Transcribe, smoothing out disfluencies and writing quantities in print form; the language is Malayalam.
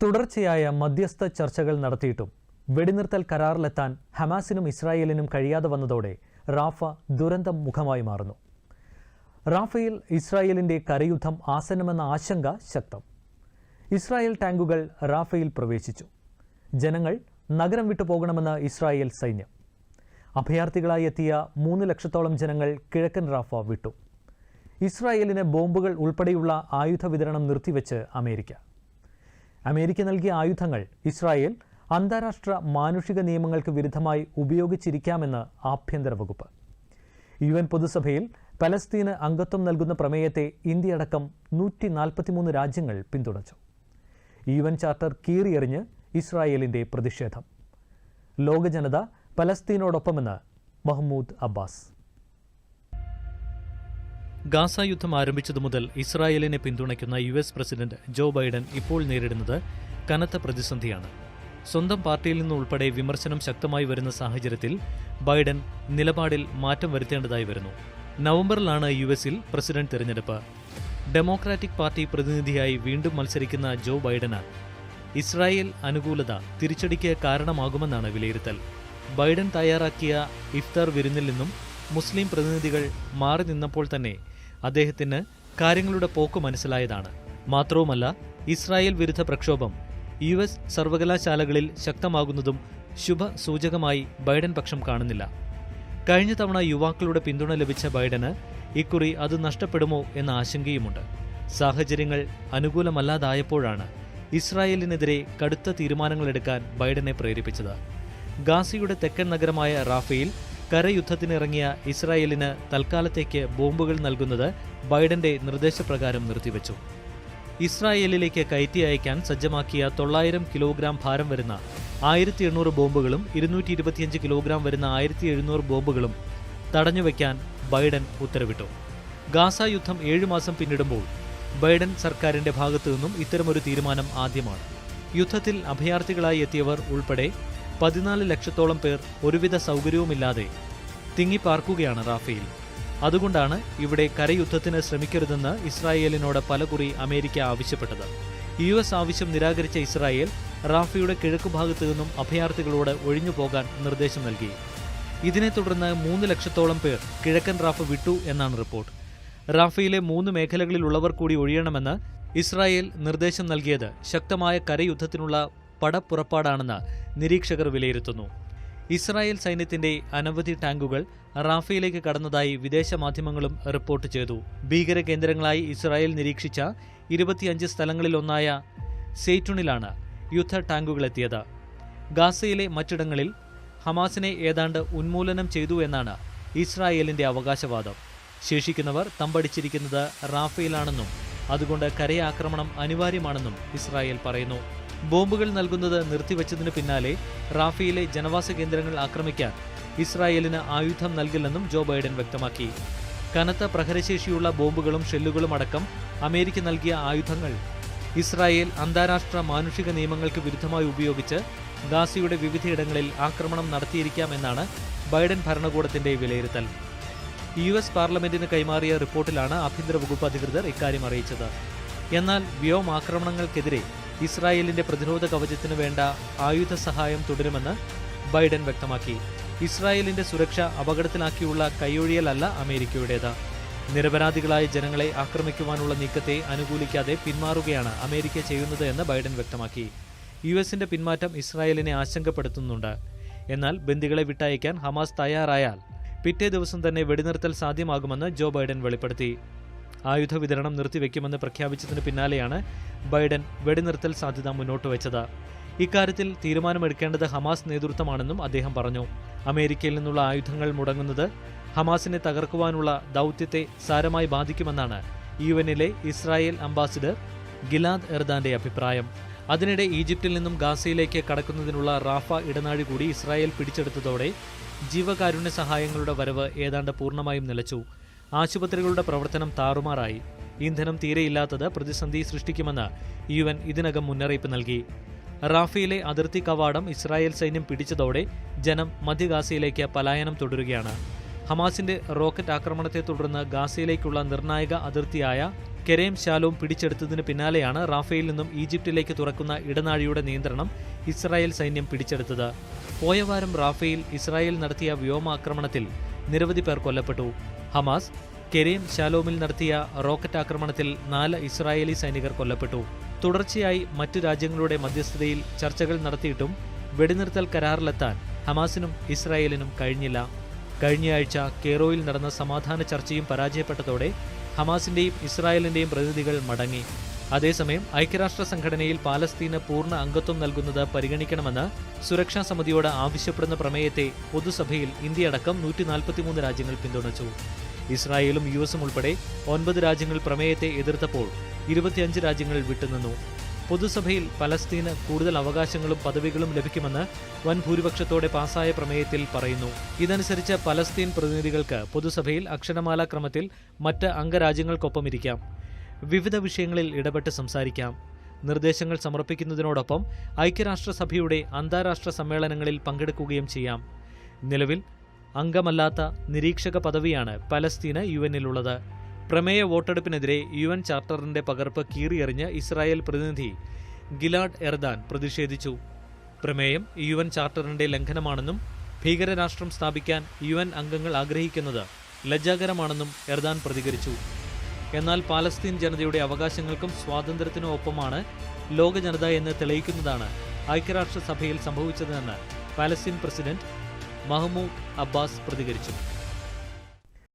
തുടർച്ചയായ മധ്യസ്ഥ ചർച്ചകൾ നടത്തിയിട്ടും വെടിനിർത്തൽ കരാറിലെത്താൻ ഹമാസിനും ഇസ്രായേലിനും കഴിയാതെ വന്നതോടെ റാഫ ദുരന്തം മുഖമായി മാറുന്നു. റാഫയിൽ ഇസ്രായേലിന്റെ കരയുദ്ധം ആസന്നമെന്ന ആശങ്ക ശക്തം. ഇസ്രായേൽ ടാങ്കുകൾ റാഫയിൽ പ്രവേശിച്ചു. ജനങ്ങൾ നഗരം വിട്ടുപോകണമെന്ന് ഇസ്രായേൽ സൈന്യം. അഭയാർത്ഥികളായി എത്തിയ 3 ലക്ഷത്തോളം ജനങ്ങൾ കിഴക്കൻ റാഫ വിട്ടു. ഇസ്രായേലിന് ബോംബുകൾ ഉൾപ്പെടെയുള്ള ആയുധ വിതരണം നിർത്തിവെച്ച് അമേരിക്ക നൽകിയ ആയുധങ്ങൾ ഇസ്രായേൽ അന്താരാഷ്ട്ര മാനുഷിക നിയമങ്ങൾക്ക് വിരുദ്ധമായി ഉപയോഗിച്ചിരിക്കാമെന്ന് ആഭ്യന്തര വകുപ്പ്. UN പൊതുസഭയിൽ പലസ്തീന് അംഗത്വം നൽകുന്ന പ്രമേയത്തെ ഇന്ത്യയടക്കം 143 രാജ്യങ്ങൾ പിന്തുണച്ചു. UN ചാർട്ടർ കീറിയെറിഞ്ഞ് ഇസ്രായേലിന്റെ പ്രതിഷേധം. ലോക ജനത പലസ്തീനോടൊപ്പമെന്ന് മഹ്മൂദ് അബ്ബാസ്. ഗാസ യുദ്ധം ആരംഭിച്ചതു മുതൽ ഇസ്രായേലിനെ പിന്തുണയ്ക്കുന്ന US പ്രസിഡന്റ് ജോ ബൈഡൻ ഇപ്പോൾ നേരിടുന്നത് കനത്ത പ്രതിസന്ധിയാണ്. സ്വന്തം പാർട്ടിയിൽ നിന്നുൾപ്പെടെ വിമർശനം ശക്തമായി വരുന്ന സാഹചര്യത്തിൽ ബൈഡൻ നിലപാടിൽ മാറ്റം വരുത്തേണ്ടതായി വരുന്നു. നവംബറിലാണ് US-ൽ പ്രസിഡന്റ് തെരഞ്ഞെടുപ്പ്. ഡെമോക്രാറ്റിക് പാർട്ടി പ്രതിനിധിയായി വീണ്ടും മത്സരിക്കുന്ന ജോ ബൈഡന് ഇസ്രായേൽ അനുകൂലത തിരിച്ചടിക്ക് കാരണമാകുമെന്നാണ് വിലയിരുത്തൽ. ബൈഡൻ തയ്യാറാക്കിയ ഇഫ്താർ വിരുന്നിൽ നിന്നും മുസ്ലിം പ്രതിനിധികൾ മാറി നിന്നപ്പോൾ തന്നെ അദ്ദേഹത്തിന് കാര്യങ്ങളുടെ പോക്ക് മനസ്സിലായതാണ്. മാത്രവുമല്ല, ഇസ്രായേൽ വിരുദ്ധ പ്രക്ഷോഭം US സർവകലാശാലകളിൽ ശക്തമാകുന്നതും ശുഭ സൂചകമായി ബൈഡൻ പക്ഷം കാണുന്നില്ല. കഴിഞ്ഞ തവണ യുവാക്കളുടെ പിന്തുണ ലഭിച്ച ബൈഡന് ഇക്കുറി അത് നഷ്ടപ്പെടുമോ എന്ന ആശങ്കയുമുണ്ട്. സാഹചര്യങ്ങൾ അനുകൂലമല്ലാതായപ്പോഴാണ് ഇസ്രായേലിനെതിരെ കടുത്ത തീരുമാനങ്ങളെടുക്കാൻ ബൈഡനെ പ്രേരിപ്പിച്ചത്. ഗാസയുടെ തെക്കൻ നഗരമായ റാഫയിൽ കരയുദ്ധത്തിനിറങ്ങിയ ഇസ്രായേലിന് തൽക്കാലത്തേക്ക് ബോംബുകൾ നൽകുന്നത് ബൈഡന്റെ നിർദ്ദേശപ്രകാരം നിർത്തിവെച്ചു. ഇസ്രായേലിലേക്ക് കയറ്റി അയക്കാൻ സജ്ജമാക്കിയ 900 കിലോഗ്രാം ഭാരം വരുന്ന 1800 ബോംബുകളും 225 കിലോഗ്രാം വരുന്ന 1700 ബോംബുകളും തടഞ്ഞുവെക്കാൻ ബൈഡൻ ഉത്തരവിട്ടു. ഗാസ യുദ്ധം 7 മാസം പിന്നിടുമ്പോൾ ബൈഡൻ സർക്കാരിന്റെ ഭാഗത്തുനിന്നും ഇത്തരമൊരു തീരുമാനം ആദ്യമാണ്. യുദ്ധത്തിൽ അഭയാർത്ഥികളായി എത്തിയവർ ഉൾപ്പെടെ 14 ലക്ഷത്തോളം പേർ ഒരുവിധ സൗകര്യവുമില്ലാതെ തിങ്ങിപ്പാർക്കുകയാണ് റാഫയിൽ. അതുകൊണ്ടാണ് ഇവിടെ കരയുദ്ധത്തിന് ശ്രമിക്കരുതെന്ന് ഇസ്രായേലിനോട് പലകുറി അമേരിക്ക ആവശ്യപ്പെട്ടത്. US ആവശ്യം നിരാകരിച്ച ഇസ്രായേൽ റാഫയുടെ കിഴക്കുഭാഗത്തു നിന്നും അഭയാർത്ഥികളോട് ഒഴിഞ്ഞുപോകാൻ നിർദ്ദേശം നൽകി. ഇതിനെ തുടർന്ന് 3 ലക്ഷത്തോളം പേർ കിഴക്കൻ റാഫ വിട്ടു എന്നാണ് റിപ്പോർട്ട്. റാഫയിലെ 3 മേഖലകളിലുള്ളവർ കൂടി ഒഴിയണമെന്ന് ഇസ്രായേൽ നിർദ്ദേശം നൽകിയത് ശക്തമായ കരയുദ്ധത്തിനുള്ള പടപ്പുറപ്പാടാണെന്ന് നിരീക്ഷകർ വിലയിരുത്തുന്നു. ഇസ്രായേൽ സൈന്യത്തിന്റെ അനവധി ടാങ്കുകൾ റാഫയിലേക്ക് കടന്നതായി വിദേശ മാധ്യമങ്ങളും റിപ്പോർട്ട് ചെയ്തു. ഭീകര കേന്ദ്രങ്ങളായി ഇസ്രായേൽ നിരീക്ഷിച്ച 25 സ്ഥലങ്ങളിലൊന്നായ സെയ്റ്റുണിലാണ് യുദ്ധ ടാങ്കുകളെത്തിയത്. ഗാസയിലെ മറ്റിടങ്ങളിൽ ഹമാസിനെ ഏതാണ്ട് ഉന്മൂലനം ചെയ്തു എന്നാണ് ഇസ്രായേലിന്റെ അവകാശവാദം. ശേഷിക്കുന്നവർ തമ്പടിച്ചിരിക്കുന്നത് റാഫയിലാണെന്നും അതുകൊണ്ട് കരയാക്രമണം അനിവാര്യമാണെന്നും ഇസ്രായേൽ പറയുന്നു. ബോംബുകൾ നൽകുന്നത് നിർത്തിവെച്ചതിന് പിന്നാലെ റാഫയിലെ ജനവാസ കേന്ദ്രങ്ങൾ ആക്രമിക്കാൻ ഇസ്രായേലിന് ആയുധം നൽകില്ലെന്നും ജോ ബൈഡൻ വ്യക്തമാക്കി. കനത്ത പ്രഹരശേഷിയുള്ള ബോംബുകളും ഷെല്ലുകളും അടക്കം അമേരിക്ക നൽകിയ ആയുധങ്ങൾ ഇസ്രായേൽ അന്താരാഷ്ട്ര മാനുഷിക നിയമങ്ങൾക്ക് വിരുദ്ധമായി ഉപയോഗിച്ച് ഗാസയുടെ വിവിധയിടങ്ങളിൽ ആക്രമണം നടത്തിയിരിക്കാമെന്നാണ് ബൈഡൻ ഭരണകൂടത്തിന്റെ വിലയിരുത്തൽ. US പാർലമെന്റിന് കൈമാറിയ റിപ്പോർട്ടിലാണ് ആഭ്യന്തര വകുപ്പ് അധികൃതർ ഇക്കാര്യം അറിയിച്ചത്. എന്നാൽ വ്യോമാക്രമണങ്ങൾക്കെതിരെ ഇസ്രായേലിന്റെ പ്രതിരോധ കവചത്തിനു വേണ്ട ആയുധ സഹായം തുടരുമെന്ന് ബൈഡൻ വ്യക്തമാക്കി. ഇസ്രായേലിന്റെ സുരക്ഷ അപകടത്തിലാക്കിയുള്ള കൈയൊഴിയലല്ല അമേരിക്കയുടേത്. നിരപരാധികളായ ജനങ്ങളെ ആക്രമിക്കുവാനുള്ള നീക്കത്തെ അനുകൂലിക്കാതെ പിന്മാറുകയാണ് അമേരിക്ക ചെയ്യുന്നത് എന്ന് ബൈഡൻ വ്യക്തമാക്കി. US-ന്റെ പിന്മാറ്റം ഇസ്രായേലിനെ ആശങ്കപ്പെടുത്തുന്നുണ്ട്. എന്നാൽ ബന്ദികളെ വിട്ടയക്കാൻ ഹമാസ് തയ്യാറായാൽ പിറ്റേ ദിവസം തന്നെ വെടിനിർത്തൽ സാധ്യമാകുമെന്ന് ജോ ബൈഡൻ വെളിപ്പെടുത്തി. ആയുധ വിതരണം നിർത്തിവെക്കുമെന്ന് പ്രഖ്യാപിച്ചതിന് പിന്നാലെയാണ് ബൈഡൻ വെടിനിർത്തൽ സാധ്യത മുന്നോട്ട് വെച്ചത്. ഇക്കാര്യത്തിൽ തീരുമാനമെടുക്കേണ്ടത് ഹമാസ് നേതൃത്വമാണെന്നും അദ്ദേഹം പറഞ്ഞു. അമേരിക്കയിൽ നിന്നുള്ള ആയുധങ്ങൾ മുടങ്ങുന്നത് ഹമാസിനെ തകർക്കുവാനുള്ള ദൗത്യത്തെ സാരമായി ബാധിക്കുമെന്നാണ് UN-ലെ ഇസ്രായേൽ അംബാസിഡർ ഗിലാദ് എർദാന്റെ അഭിപ്രായം. അതിനിടെ ഈജിപ്തിൽ നിന്നും ഗാസയിലേക്ക് കടക്കുന്നതിനുള്ള റാഫ ഇടനാഴി കൂടി ഇസ്രായേൽ പിടിച്ചെടുത്തതോടെ ജീവകാരുണ്യ സഹായങ്ങളുടെ വരവ് ഏതാണ്ട് പൂർണ്ണമായും നിലച്ചു. ആശുപത്രികളുടെ പ്രവർത്തനം താറുമാറായി. ഇന്ധനം തീരെയില്ലാത്തത് പ്രതിസന്ധി സൃഷ്ടിക്കുമെന്ന് UN ഇതിനകം മുന്നറിയിപ്പ് നൽകി. റാഫയിലെ അതിർത്തി കവാടം ഇസ്രായേൽ സൈന്യം പിടിച്ചതോടെ ജനം മധ്യ ഗാസയിലേക്ക് പലായനം തുടരുകയാണ്. ഹമാസിന്റെ റോക്കറ്റ് ആക്രമണത്തെ തുടർന്ന് ഗാസയിലേക്കുള്ള നിർണായക അതിർത്തിയായ കെരേം ശാലോം പിടിച്ചെടുത്തതിന് പിന്നാലെയാണ് റാഫയിൽ നിന്നും ഈജിപ്തിലേക്ക് തുറക്കുന്ന ഇടനാഴിയുടെ നിയന്ത്രണം ഇസ്രായേൽ സൈന്യം പിടിച്ചെടുത്തത്. പോയ വാരം റാഫയിൽ ഇസ്രായേൽ നടത്തിയ വ്യോമാക്രമണത്തിൽ നിരവധി പേർ കൊല്ലപ്പെട്ടു. ഹമാസ് കെരേം ശാലോമിൽ നടത്തിയ റോക്കറ്റ് ആക്രമണത്തിൽ 4 ഇസ്രായേലി സൈനികർ കൊല്ലപ്പെട്ടു. തുടർച്ചയായി മറ്റു രാജ്യങ്ങളുടെ മധ്യസ്ഥതയിൽ ചർച്ചകൾ നടത്തിയിട്ടും വെടിനിർത്തൽ കരാറിലെത്താൻ ഹമാസിനും ഇസ്രായേലിനും കഴിഞ്ഞില്ല. കഴിഞ്ഞയാഴ്ച കെയ്റോയിൽ നടന്ന സമാധാന ചർച്ചയും പരാജയപ്പെട്ടതോടെ ഹമാസിന്റെയും ഇസ്രായേലിന്റെയും പ്രതിനിധികൾ മടങ്ങി. അതേസമയം ഐക്യരാഷ്ട്ര സംഘടനയിൽ പാലസ്തീന് പൂർണ്ണ അംഗത്വം നൽകുന്നത് പരിഗണിക്കണമെന്ന് സുരക്ഷാ സമിതിയോട് ആവശ്യപ്പെടുന്ന പ്രമേയത്തെ പൊതുസഭയിൽ ഇന്ത്യയടക്കം 143 രാജ്യങ്ങൾ പിന്തുണച്ചു. ഇസ്രായേലും യുഎസും ഉൾപ്പെടെ 9 രാജ്യങ്ങൾ പ്രമേയത്തെ എതിർത്തപ്പോൾ 25 രാജ്യങ്ങൾ വിട്ടുനിന്നു. പൊതുസഭയിൽ പലസ്തീന് കൂടുതൽ അവകാശങ്ങളും പദവികളും ലഭിക്കുമെന്ന് വൻ ഭൂരിപക്ഷത്തോടെ പാസായ പ്രമേയത്തിൽ പറയുന്നു. ഇതനുസരിച്ച് പലസ്തീൻ പ്രതിനിധികൾക്ക് പൊതുസഭയിൽ അക്ഷരമാലാ ക്രമത്തിൽ മറ്റ് അംഗരാജ്യങ്ങൾക്കൊപ്പം ഇരിക്കാം. വിവിധ വിഷയങ്ങളിൽ ഇടപെട്ട് സംസാരിക്കാം. നിർദ്ദേശങ്ങൾ സമർപ്പിക്കുന്നതിനോടൊപ്പം ഐക്യരാഷ്ട്രസഭയുടെ അന്താരാഷ്ട്ര സമ്മേളനങ്ങളിൽ പങ്കെടുക്കുകയും ചെയ്യാം. നിലവിൽ അംഗമല്ലാത്ത നിരീക്ഷക പദവിയാണ് പലസ്തീന് യുഎന്നിലുള്ളത്. പ്രമേയ വോട്ടെടുപ്പിനെതിരെ യുഎൻ ചാർട്ടറിന്റെ പകർപ്പ് കീറിയെറിഞ്ഞ് ഇസ്രായേൽ പ്രതിനിധി ഗിലാഡ് എർദാൻ പ്രതിഷേധിച്ചു. പ്രമേയം യുഎൻ ചാർട്ടറിന്റെ ലംഘനമാണെന്നും ഭീകരരാഷ്ട്രം സ്ഥാപിക്കാൻ യുഎൻ അംഗങ്ങൾ ആഗ്രഹിക്കുന്നത് ലജ്ജാകരമാണെന്നും എർദാൻ പ്രതികരിച്ചു. എന്നാൽ പാലസ്തീൻ ജനതയുടെ അവകാശങ്ങൾക്കും സ്വാതന്ത്ര്യത്തിനും ഒപ്പമാണ് ലോക ജനത എന്ന് തെളിയിക്കുന്നതാണ് ഐക്യരാഷ്ട്രസഭയിൽ സംഭവിച്ചതെന്ന് പാലസ്തീൻ പ്രസിഡന്റ് മഹ്മൂദ് അബ്ബാസ് പ്രതികരിച്ചു.